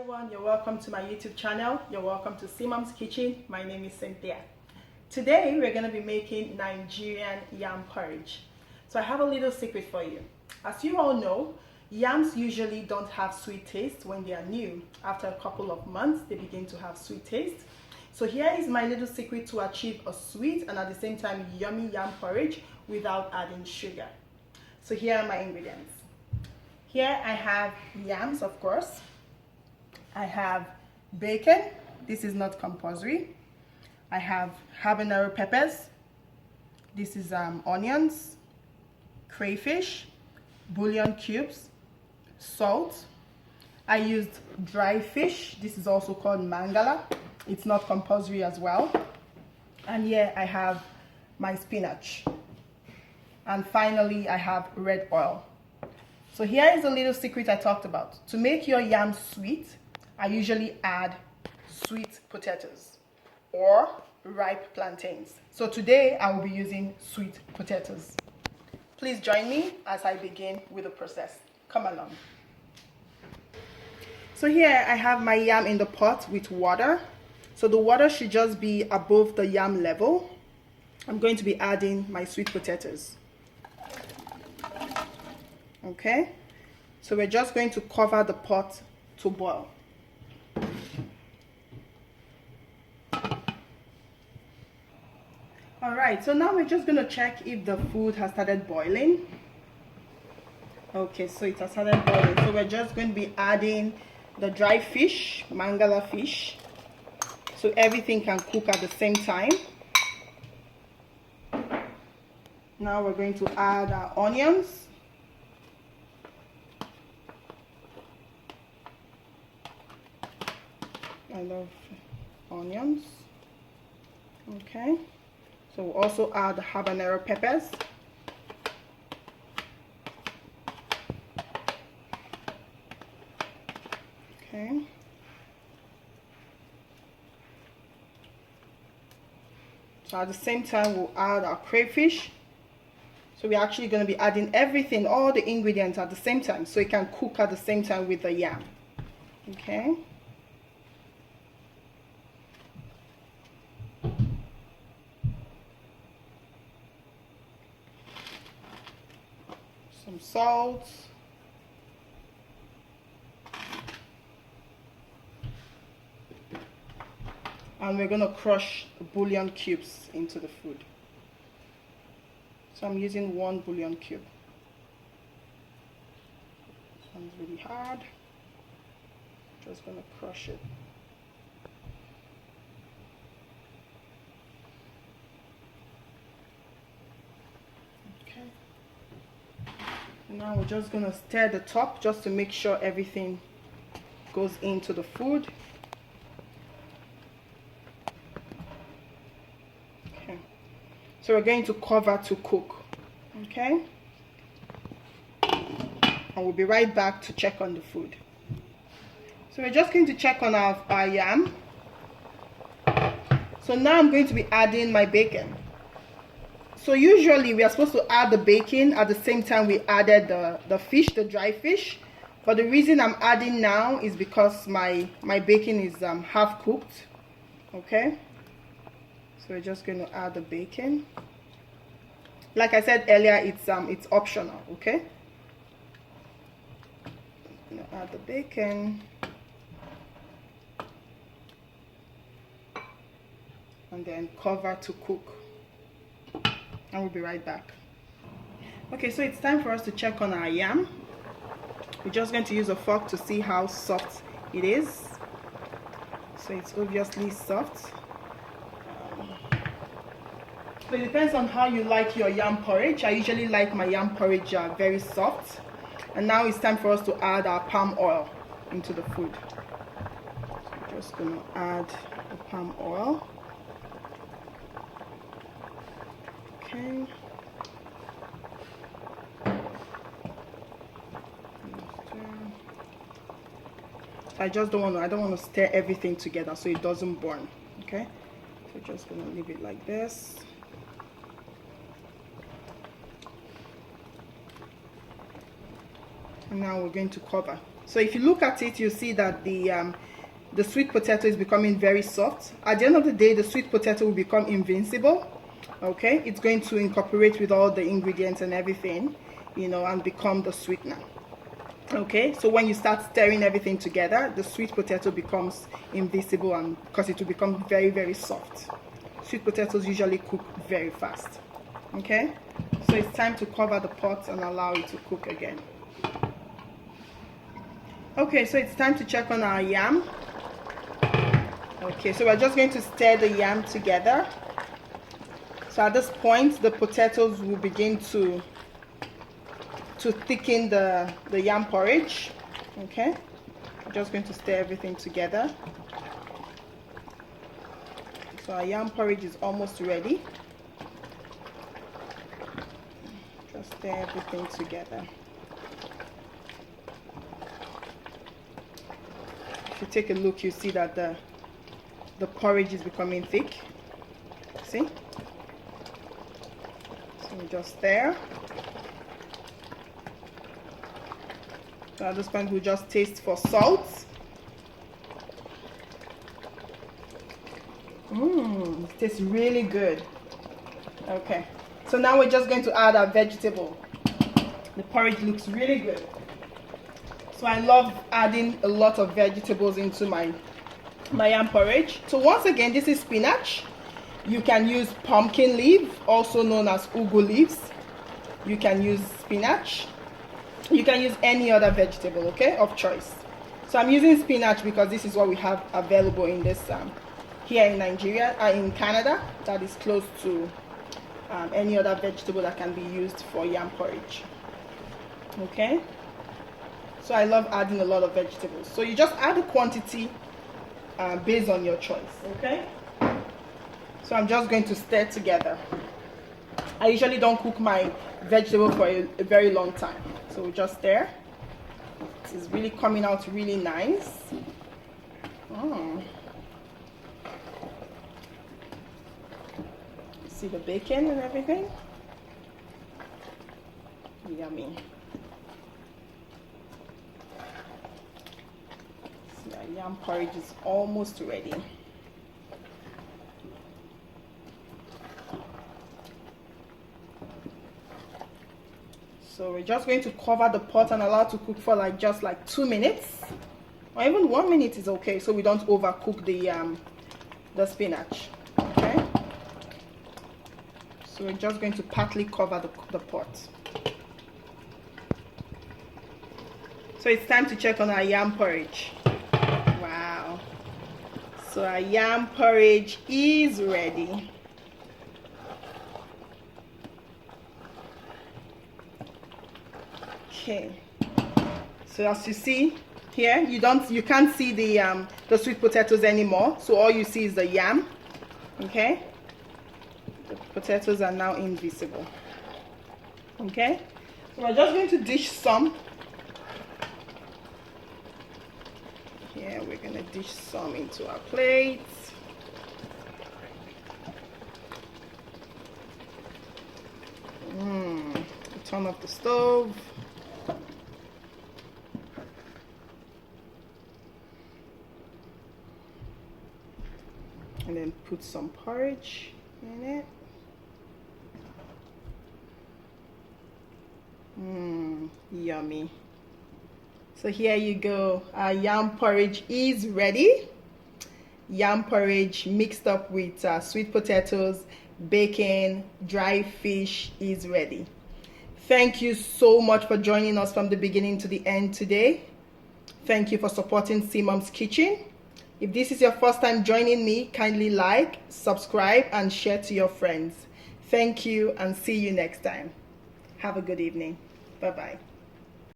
everyone, you're welcome to my YouTube channel. You're welcome to Simam's Kitchen. My name is Cynthia. Today we're going to be making Nigerian yam porridge. So I have a little secret for you. As you all know, yams usually don't have sweet taste when they are new. After a couple of months, they begin to have sweet taste. So here is my little secret to achieve a sweet and at the same time yummy yam porridge without adding sugar. So here are my ingredients. Here I have yams, of course. I have bacon. This is not compulsory. I have habanero peppers. This is onions, crayfish, bouillon cubes, salt. I used dry fish. This is also called mangala. It's not compulsory as well. And here I have my spinach. And finally, I have red oil. So here is a little secret I talked about. To make your yams sweet, I usually add sweet potatoes or ripe plantains. So today I will be using sweet potatoes. Please join me as I begin with the process. Come along. So here I have my yam in the pot with water. So the water should just be above the yam level. I'm going to be adding my sweet potatoes. Okay, so we're just going to cover the pot to boil. Alright, so now we're just going to check if the food has started boiling. Okay, so it has started boiling. So we're just going to be adding the dry fish, mangala fish, so everything can cook at the same time. Now we're going to add our onions. I love onions. Okay. So we'll also add the habanero peppers. Okay. So at the same time, we'll add our crayfish. So we're actually going to be adding everything, all the ingredients at the same time, so it can cook at the same time with the yam. Okay. Some salt, and we're going to crush the bouillon cubes into the food. So I'm using 1 bouillon cube. This one's really hard. Just going to crush it. Now we're just going to stir the top just to make sure everything goes into the food. Okay. So we're going to cover to cook. Okay. And we'll be right back to check on the food. So we're just going to check on our yam. So now I'm going to be adding my bacon. So usually we are supposed to add the bacon at the same time we added the fish, the dry fish. But the reason I'm adding now is because my bacon is half cooked. Okay. So we're just going to add the bacon. Like I said earlier, it's optional. Okay. I'm going to add the bacon. And then cover to cook. And we'll be right back. Okay, so it's time for us to check on our yam. We're just going to use a fork to see how soft it is. So it's obviously soft. So it depends on how you like your yam porridge. I usually like my yam porridge very soft. And now it's time for us to add our palm oil into the food. So we're just going to add the palm oil. Okay. I don't want to stir everything together so it doesn't burn. Okay. So just gonna leave it like this. And now we're going to cover. So if you look at it, you see that the sweet potato is becoming very soft. At the end of the day, the sweet potato will become invincible. Okay, it's going to incorporate with all the ingredients and everything, you know, and become the sweetener. Okay, so when you start stirring everything together, the sweet potato becomes invisible, and because it will become very, very soft. Sweet potatoes usually cook very fast. Okay, so it's time to cover the pot and allow it to cook again. Okay, so it's time to check on our yam. Okay, so we're just going to stir the yam together. So at this point, the potatoes will begin to thicken the yam porridge. Okay, I'm just going to stir everything together. So our yam porridge is almost ready. Just stir everything together. If you take a look, you see that the porridge is becoming thick. See? So we just stir. So at this point, we'll just taste for salt. It tastes really good. Okay, so now we're just going to add our vegetable. The porridge looks really good. So I love adding a lot of vegetables into my yam porridge. So once again, this is spinach. You can use pumpkin leaf, also known as ugu leaves. You can use spinach. You can use any other vegetable, okay, of choice. So I'm using spinach because this is what we have available in this here in Nigeria, in Canada, that is close to any other vegetable that can be used for yam porridge. Okay, so I love adding a lot of vegetables. So you just add the quantity based on your choice. Okay, so I'm just going to stir together. I usually don't cook my vegetable for a very long time, so we just stir. It is really coming out really nice. See the bacon and everything. Yummy. See, our yam porridge is almost ready. So we're just going to cover the pot and allow it to cook for just 2 minutes, or even 1 minute is okay, so we don't overcook the spinach. Okay, so we're just going to partly cover the pot. So it's time to check on our yam porridge. Wow, so our yam porridge is ready. Okay, so as you see here, you can't see the sweet potatoes anymore, so all you see is the yam. Okay, the potatoes are now invisible. Okay, so we're just going to dish some. Here we're going to dish some into our plates. Turn off the stove. And then put some porridge in it. Yummy. So here you go. Our yam porridge is ready. Yam porridge mixed up with sweet potatoes, bacon, dry fish is ready. Thank you so much for joining us from the beginning to the end today. Thank you for supporting C Mom's Kitchen. If this is your first time joining me, kindly like, subscribe, and share to your friends. Thank you, and see you next time. Have a good evening. Bye-bye.